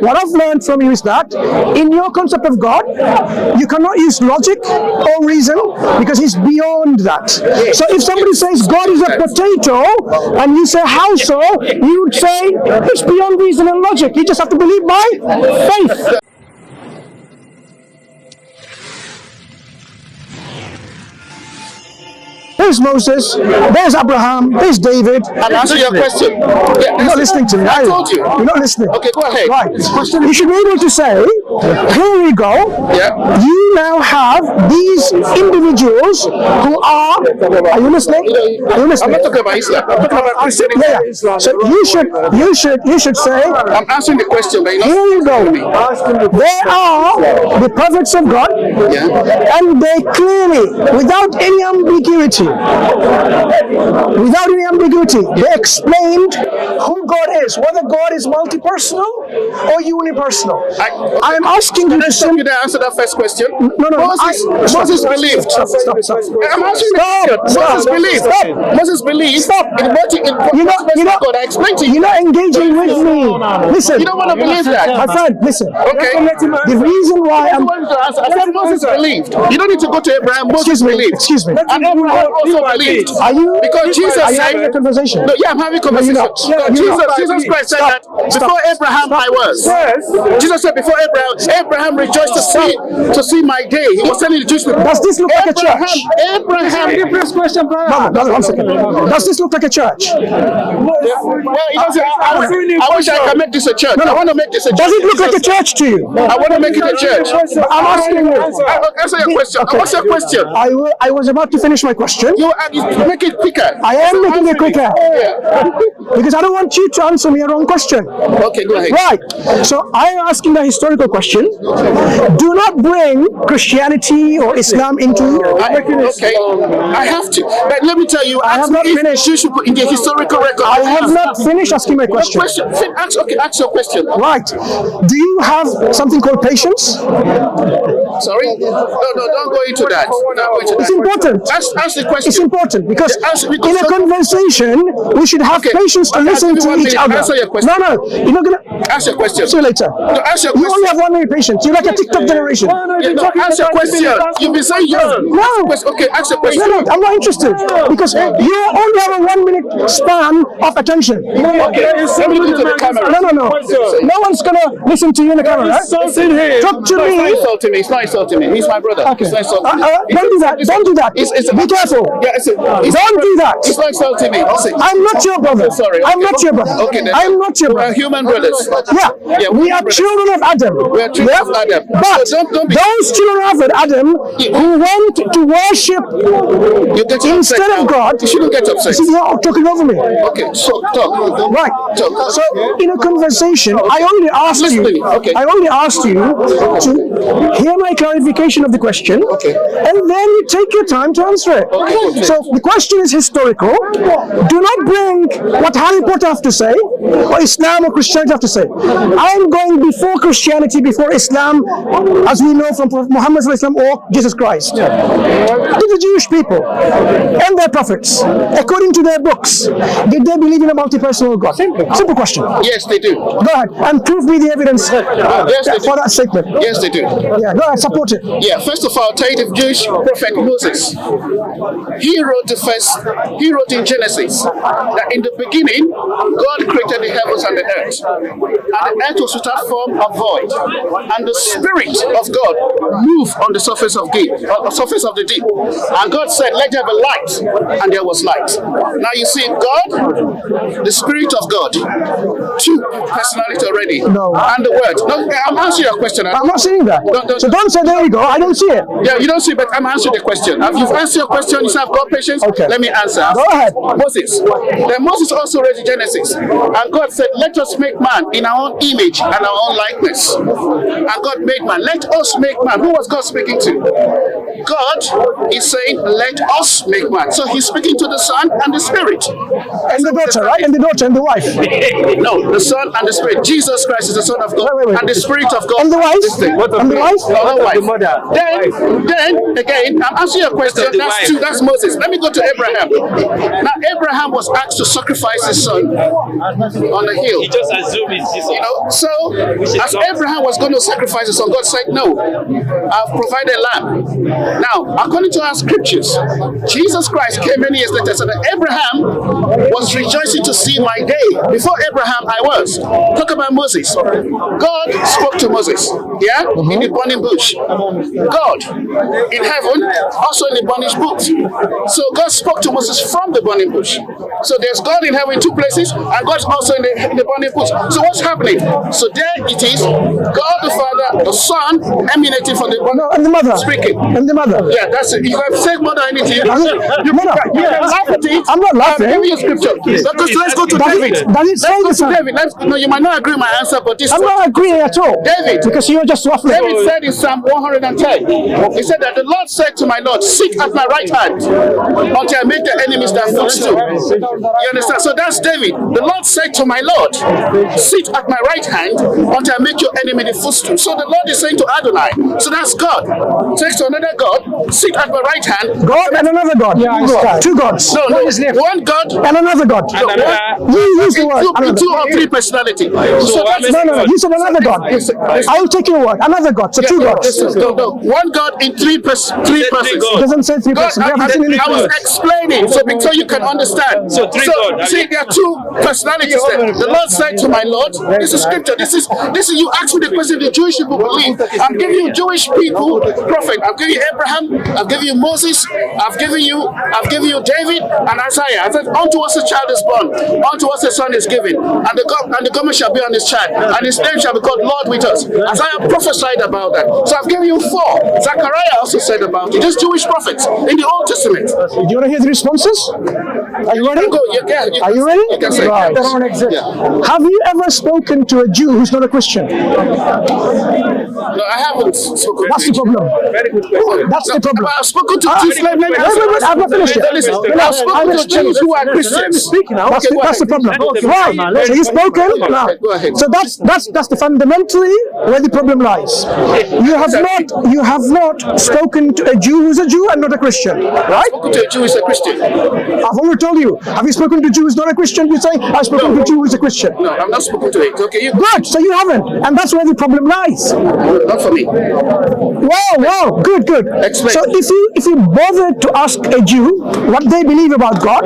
What I've learned from you is that in your concept of God, you cannot use logic or reason because he's beyond that. So if somebody says God is a potato and you say how so, you would say it's beyond reason and logic. You just have to believe by faith. There's Moses, there's Abraham, there's David. I'm answering your question. You're not listening to me. I told you. You're not listening. Okay, go ahead. Right. You should be able to say, here we go. Yeah. You now have these individuals who are you listening? Are you listening? I'm not talking about Islam. I'm talking about Christianity. Yeah. So you should say, I'm answering the question, but here you go. They are the prophets of God, and they clearly, without any ambiguity, they explained who God is, whether God is multi-personal or unipersonal. I'm asking you to you to answer that first question. No. Moses believed. Stop. I'm answering the question. Moses believed. Moses believed. You're not God. I explained to you. You're not engaging with me. Listen. You don't want to believe that. My friend, listen. Okay. The reason why I'm... I said Moses believed. You don't need to go to Abraham. Moses believed. Excuse me. And Abraham also believed. Are you... Because Jesus are you said... having a conversation? No, yeah, I'm having a conversation. Jesus Christ said that before Abraham I was. Jesus said before Abraham rejoiced to see my day. He was telling the Jewish people. Does this look like a church? Abraham. First question, brother. No, 1 second. Does this look like a church? I wish I could make this a church. I want to make this a church. Does it look like a church to you? I want to make it a church. I'm asking you. Answer your question. What's your question? I was about to finish my question. You make it quicker. I am making it quicker. Yeah. Because I don't want you to answer me a wrong question. Okay, go ahead. Right. So I am asking the historical question. Do not bring Christianity or Islam into... Okay. I have to. But let me tell you, I have not finished. You should put in the historical record. I have not finished asking my question. Ask your question. Right. Do you have something called patience? Sorry? No, don't go into that. It's important. Ask the question. It's important because in a some... conversation, we should have patience to listen to each other. Answer your question. No, you're not going to... Ask your question. See you later. No, ask your you question. only have 1 minute patience. You're like a TikTok generation. Ask your question. You've been saying yes. No. Okay, ask your question. No, I'm not interested because you only have a 1 minute span of attention. Okay, let me look to the camera. No. No one's going to listen to you in the camera. Right? Talk to me. It's not insulting me. He's my brother. Okay. It's not insulting me. Don't do that. Don't do that. Be careful. Don't do that. It's not insulting me. I'm not your brother. Sorry. I'm not your brother. Okay, then. I'm not your brother. We're human brothers. Yeah. We are children of Adam. We are children of Adam. But so don't be... those children of Adam who went to worship instead of God... You shouldn't get upset. See, you're talking over me. Okay, so talk. Right. Talk. So in a conversation, I only asked you to hear my clarification of the question, and then you take your time to answer it. Okay. So the question is historical. Do not bring what Harry Potter have to say, or Islam or Christianity have to say. I am going before Christianity, before Islam, as we know from Muhammad or Jesus Christ. To the Jewish people and their prophets, according to their books, did they believe in a multi-personal God? Simple question. Yes, they do. Go ahead and prove me the evidence for that statement. Yes, they do. Yeah, go ahead, support it. Yeah, first of all, I'll tell you the Jewish prophet Moses. He wrote in Genesis that in the beginning, God created the heavens and the earth. And the earth was without form and void. And the Spirit of God moved on the surface of the deep. And God said, let there be light. And there was light. Now you see, God, the Spirit of God, two personality already. No. And the Word. No, I'm answering your question. I'm not saying that. So don't say, there you go, I don't see it. Yeah, you don't see, but I'm answering the question. You've answered your question, you say, I've got patience. Okay. Let me answer. Go ahead. Moses. Then Moses also read Genesis. And God said, let us make man in our own image and our own likeness. And God made man. Let us make man. Who was God speaking to? God is saying, let us make man. So he's speaking to the Son and the Spirit. And the daughter, right? And the daughter and the wife. No, the Son and the Spirit. Jesus Christ is the Son of God. Wait. And the Spirit of God. And the wife? And the wife? Then again, I'm answering your question. That's Moses. Let me go to Abraham. Now, Abraham was asked to sacrifice his son on the hill. He just assumed it's Jesus. You know, so as Abraham was going to sacrifice his son, God said, no, I've provided a lamb. Now, according to our scriptures, Jesus Christ came many years later, so that Abraham was rejoicing to see my day. Before Abraham, I was. Talk about Moses. God spoke to Moses, in the burning bush. God in heaven, also in the burning bush. So God spoke to Moses from the burning bush. So there's God in heaven in two places, and God's also in the burning bush. So what's happening? So there it is, God the Father, the Son, emanating from the burning bush. And the mother. Speaking. And the mother. Yeah, that's it. You have said mother anything. You can laugh at it. I'm not laughing. Give me a scripture. Because let's go to David. Does it say Let's go the to David. No, you might not agree with my answer, but this I'm not agreeing at all. David. Because you're just waffling. David said in Psalm 110, he said that the Lord said to my Lord, sit at my right hand until I make the enemies their footstool. You understand? So that's David. The Lord said to my Lord, sit at my right hand until I make your enemy the footstool. So the Lord is saying to Adonai. So that's God. Takes to another God, sit at my right hand. God and another God. Two gods. No, one God and another God. You use the word. Two or three personality. So that's no. You said another God. I will take your word. Another God. So two gods. No. One God in three persons. It doesn't say three persons. I was explaining so you can understand. So see, there are two personalities there. The Lord said to my Lord, this is scripture. This is you asked me the question the Jewish people believe. I'm giving you Jewish people prophet. I've given you Abraham, I've given you Moses, I've given you David and Isaiah. I said, unto us a child is born, unto us a son is given, and the government shall be on his child, and his name shall be called Lord with us. Isaiah prophesied about that. So I've given you four. Zechariah also said about it. Just Jewish prophets in the Old Testament. Do you want to hear the responses? Are you ready? Are you ready? You can say right. Have you ever spoken to a Jew who's not a Christian? No, I haven't spoken. That's the problem. Very good question. That's the problem. I've spoken to Jews. Wait, I've not finished yet. I've spoken to Jews who are Christians. That's the problem. Right. So you've spoken now. Go ahead. So that's the fundamentally where the problem lies. You have not spoken to a Jew who's a Jew and not a Christian, right? Spoken to a Jew who's a Christian. I've already told you. Have you spoken to a Jew who's not a Christian? You say I've spoken to a Jew who's a Christian. No, I'm not spoken to it. Okay, you. Good. So you haven't, and that's where the problem lies. Not for me. Wow. Good. Explain. So if you bother to ask a Jew what they believe about God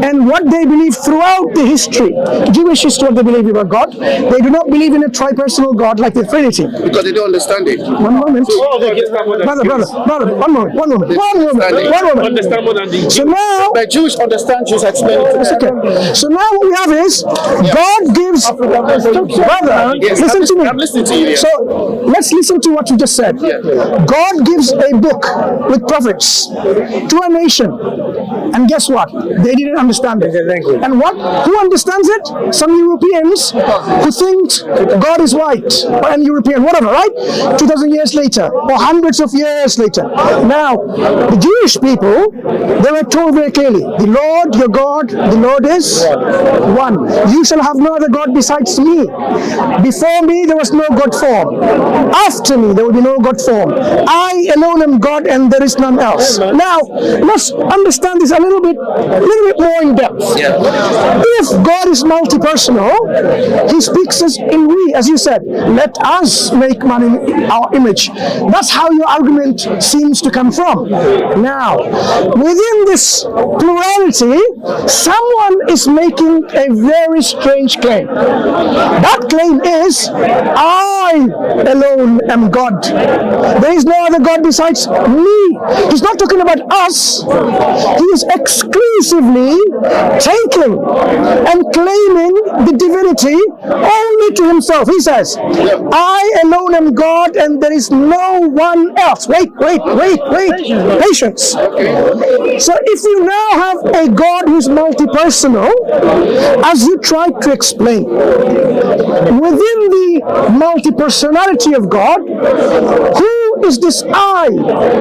and what they believe throughout the history, Jewish history, what they believe about God, they do not believe in a tri-personal God like the Trinity. Because they don't understand it. One moment. Brother, one moment. Understand more than the So now, But Jews understand Jews explain it. it's okay. So now what we have is God gives. Brother, Yes, listen to me. I'm listening to you. Yeah. So let's listen to what you just said. God gives a book with prophets to a nation, and guess what? They didn't understand it. And what? Who understands it? Some Europeans who think God is white, or any European, whatever, right? 2,000 years later, or hundreds of years later. Now, the Jewish people, they were told very clearly, the Lord your God, the Lord is one. You shall have no other God besides me. Before me, there was no God form. After me, there will be no God form. I alone am God, and there is none else. Now, let's understand this a little bit more in depth. If God is multi-personal, He speaks us in we, as you said. Let us make man in our image. That's how your argument seems to come from. Now, within this plurality, someone is making a very strange claim. That claim is, I alone am God. There is no other God besides me. He's not talking about us. He is exclusively taking and claiming the divinity only to himself. He says, I alone am God and there is no one else. Wait. Patience. So if you now have a God who's multi-personal, as you tried to explain, within the multi-personal personality of God, who is this I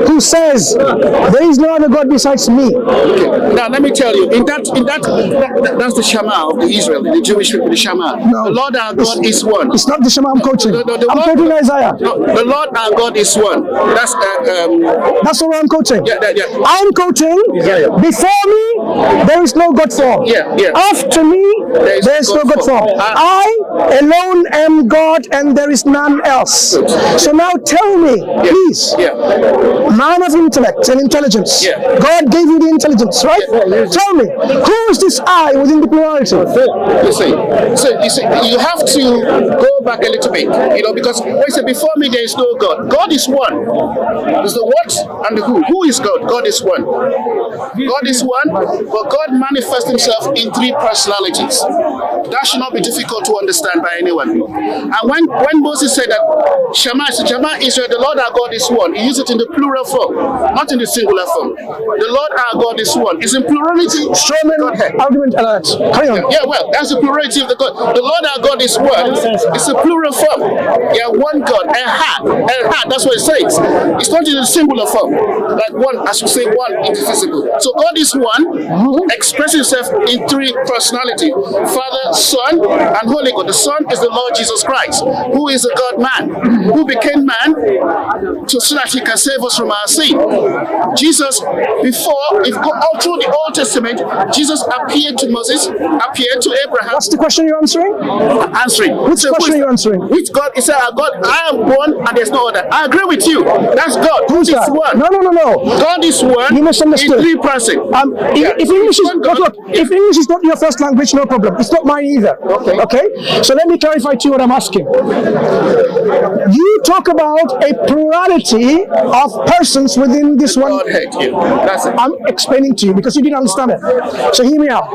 who says there is no other God besides me? Okay. Now let me tell you, that's the Shema of the Israel, the Jewish people, the Shema. No, the Lord our God is one. It's not the Shema I'm quoting. I'm quoting Isaiah. No, the Lord our God is one. That's what I'm quoting. Yeah. I'm quoting, before me, there is no God form. Yeah. After me, there is no God form. I alone am God and there is none else. So now tell me, please, man of intellect and intelligence, God gave you the intelligence, right? Tell me, who is this I within the plurality? You see, you have to go back a little bit, because when you say before me there is no God. God is one. There's the what and the who. Who is God? God is one. God is one, but God manifests himself in three personalities. That should not be difficult to understand by anyone. And when Moses said that Shema Israel, the Lord our God is one, he used it in the plural form, not in the singular form. The Lord our God is one. It's in plurality. Show me argument alert. Carry on. Yeah, well, that's the plurality of the God. The Lord our God is one. It's a plural form. Yeah, one God. Ehad. That's what it says. It's not in the singular form. Like one, as we say, one indivisible. So God is one, expresses himself in three personality: Father, Son, and Holy God. The Son is the Lord Jesus Christ, who is a God-man, who became man so that he can save us from our sin. Jesus, if go all through the Old Testament, Jesus appeared to Moses, appeared to Abraham. What's the question you're answering? Answering. Which question are you answering? Which God? He said, God, I am one and there's no other. I agree with you. That's God. Who's that? One. No. God is one. You misunderstood. In three persons. If English is not your first language, no problem. It's not mine either. Okay? So let me clarify to you what I'm asking. You talk about a plurality of persons within this one. That's it. I'm explaining to you because you didn't understand it. So hear me out.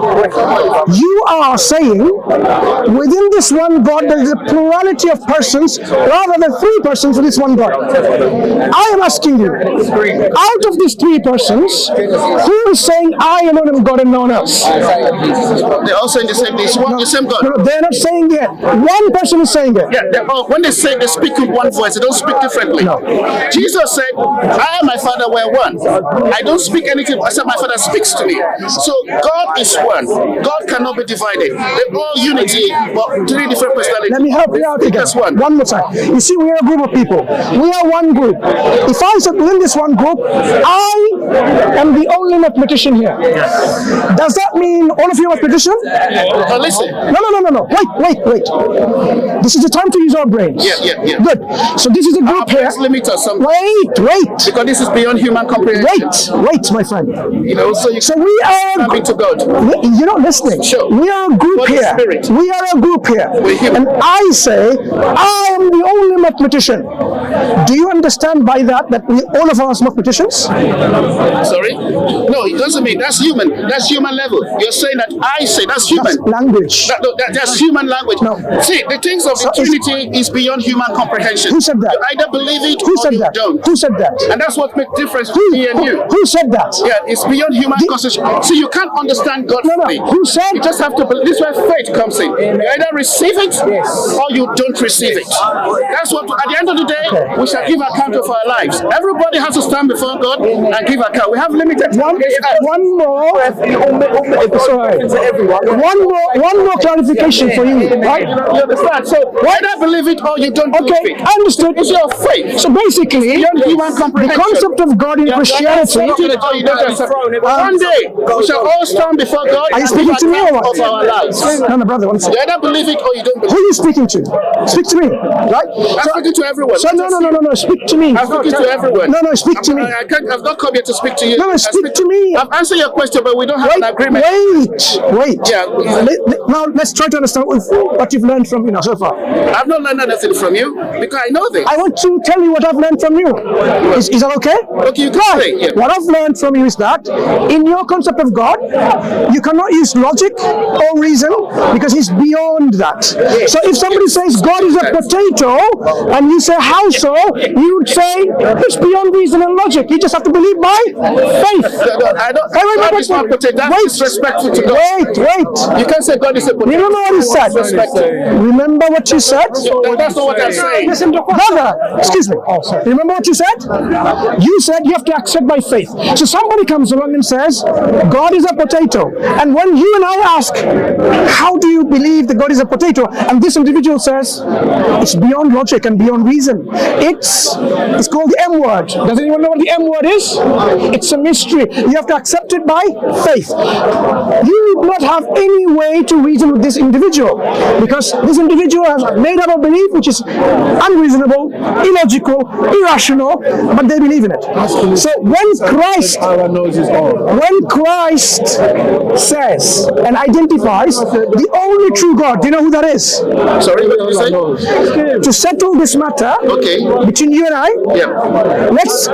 You are saying within this one God there is a plurality of persons rather than three persons for this one God. I am asking you, out of these three persons, who is saying I alone am God and no one else? They're all saying the same thing. The same God. No, they're not saying it. One person is saying it. Yeah, when they say they speak in one voice, they don't speak differently. No. Jesus said, I and my Father were one. I don't speak anything except my Father speaks to me. So God is one. God cannot be divided. They're all unity, but three different personalities. Let me help you out again. One more time. You see, we are a group of people. We are one group. If I said within this one group, I am the only mathematician here. Does that mean all of you are mathematicians? Listen. No. Wait. This is the time to use our brains. Yeah. Good. So this is a group here. Limit us some. Wait. Because this is beyond human comprehension. Wait, my friend. So we are coming to God. You're not listening. Sure. We are a group Holy here. Spirit. We are a group here. And I say, I am the only mathematician. Do you understand by that we all of us are mathematicians? Sorry? No, it doesn't mean that's human. That's human level. You're saying that I say that's human. That's language. That's human language. No. See, the things of the Trinity is beyond human comprehension. Who said that? You either believe it Who or said you that? don't. Who said that? And that's what makes difference between me and you. Who said that? Yeah, it's beyond human conception. So you can't understand God fully. Who said? You just have to believe. This is where faith comes in. You either receive it or you don't receive it. That's what, at the end of the day, we shall give account of our lives. Everybody has to stand before God and give account. We have limited time. One more clarification for you, right? You understand? So either believe it or you don't believe it. Understood. It's your faith. So basically, the concept of God in Christianity. One day we shall all stand before God. Are you speaking to me or what? Of our lives. No, brother. One second. You either believe it or you don't believe it. Who are you speaking to? Speak to me, right? I'm speaking to everyone. So no. Speak to me. I'm speaking to everyone. No. Speak to me. I've not come here to speak to you. No. Speak to me. I've answered your question, but we don't have an agreement. Wait. Yeah. Now let's try to understand what you've learned from me now so far. I've not learned anything from you because I know this. I want to tell you what I've learned from you. Is that okay? Okay, you can say. Yeah. What I've learned from you is that in your concept of God, you cannot use logic or reason because he's beyond that. So if somebody says God is a potato, And you say, how so? You would say, it's beyond reason and logic. You just have to believe by faith. I don't. God is not potato. That's disrespectful to God. Wait. You can't say God is a potato. Remember what he said. Remember what you said. That's not what I'm saying. Listen, brother. Excuse me. Remember what you said. You said you have to accept by faith. So somebody comes along and says, God is a potato. And when you and I ask, how do you believe that God is a potato? And this individual says, it's beyond logic and beyond reason. It's called the M word. Does anyone know what the M word is? It's a mystery. You have to accept it by faith. You would not have any way to reason with this individual, because this individual has made up a belief which is unreasonable, illogical, irrational, but they believe in it. So when Christ says and identifies the only true God, do you know who that is? Sorry, what did you say? To settle this matter between you and I, let's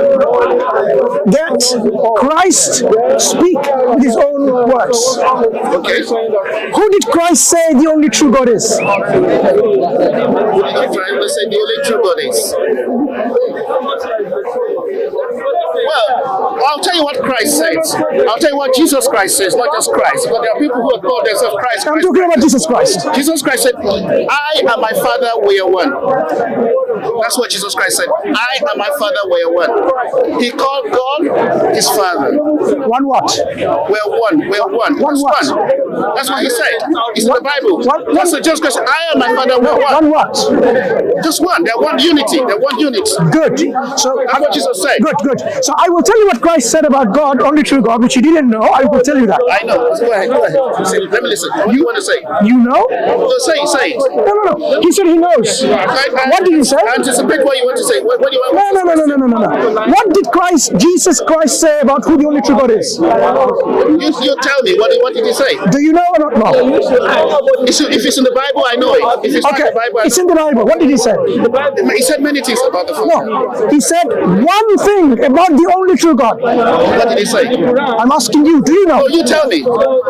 get Christ speak with his own words. Okay. Who did Christ say the only true God is? Who did Christ say the only true God is? Well, I'll tell you what Christ says. I'll tell you what Jesus Christ says, not just Christ. But there are people who have called themselves Christ. I'm talking about Jesus Christ. Jesus Christ said, I and my Father, we are one. That's what Jesus Christ said. I and my Father, we are one. He called God his Father. One what? We're one. We're one. One what? That's what he said. It's in the Bible. That's what Jesus Christ said. I and my Father, we're one. One what? Just one. They're one unity. They're one unit. Good. So that's what Jesus said. Good. So I will tell you what Christ said about God, only true God, which you didn't know. I will tell you that. I know. Go ahead. Let me listen. What do you want to say? You know? No, say it. No. He said he knows. What did he say? Anticipate what you want to say. What do you want to say? No. What did Jesus Christ say about who the only true God is? You tell me. What did he say? Do you know or not know? If it's in the Bible, I know it. If it's not in the Bible, it's in the Bible. What did he say? He said many things about the Father. No, he said one thing about the only true God. What did he say? I'm asking you, do you know? No, you tell me.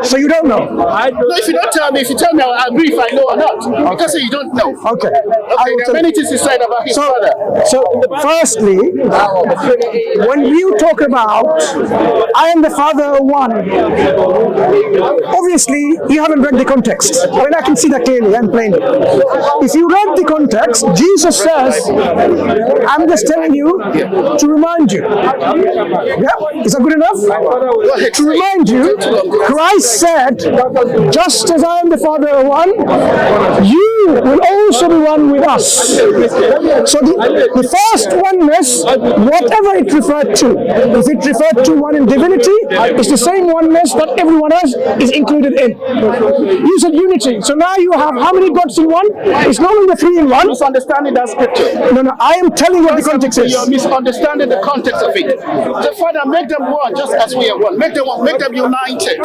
So you don't know? No, if you don't tell me, I'll agree if I know or not. Because you don't know. Okay. There are many things he said about his Father. So, firstly, when you talk about I am the Father are one, obviously you haven't read the context. I mean, I can see that clearly and plainly. If you read the context, Jesus says, I'm just telling you to remind you. Yeah? Is that good enough? To remind you, Christ said, just as I am the Father are one, you will also be one with us. So the first oneness, whatever it referred to, if it referred to one in divinity, it's the same oneness that everyone else is included in. You said unity. So now you have how many gods in one? It's no longer three in one. Misunderstanding that scripture. No, I am telling you what the context is. You're misunderstanding the context of it. So Father, make them one just as we are one. Make them united.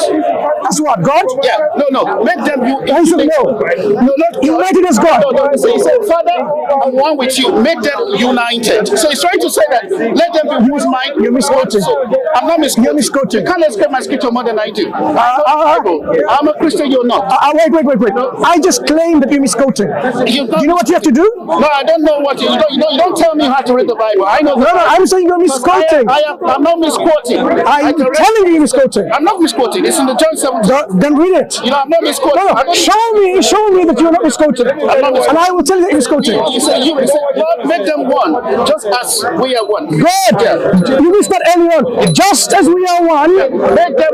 That's what? God? Yeah. No. Make them united. No, not united as God. No. So he said, Father, I'm one with you. Make them united. So he's trying to say that let them be one mind. You're misquoting. I'm not misquoting. You're misquoting. You can't escape my scripture more than I do. I'm a Christian, you're not. Wait. I just claimed that you're misquoting. Do you know what you have to do? No, I don't know what you don't tell me how to read the Bible. I know. No, I'm saying you're misquoting. I'm not misquoting. I'm telling you you're misquoting. I'm not misquoting. It's in the John 17. Then read it. I'm not misquoting. No. Show me that you're not misquoting. And I will tell you that you're misquoting. You said, Lord, make them one, just as we are one. Good. You missed that earlier on. Just as we are one. Make them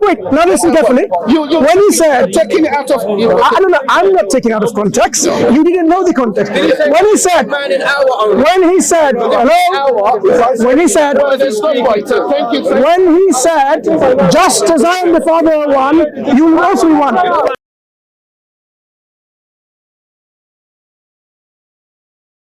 Wait. Now listen carefully. When he said, taking it out of I'm not taking out of context. You didn't know the context. When he said, just as I am the Father are one, you will also be one.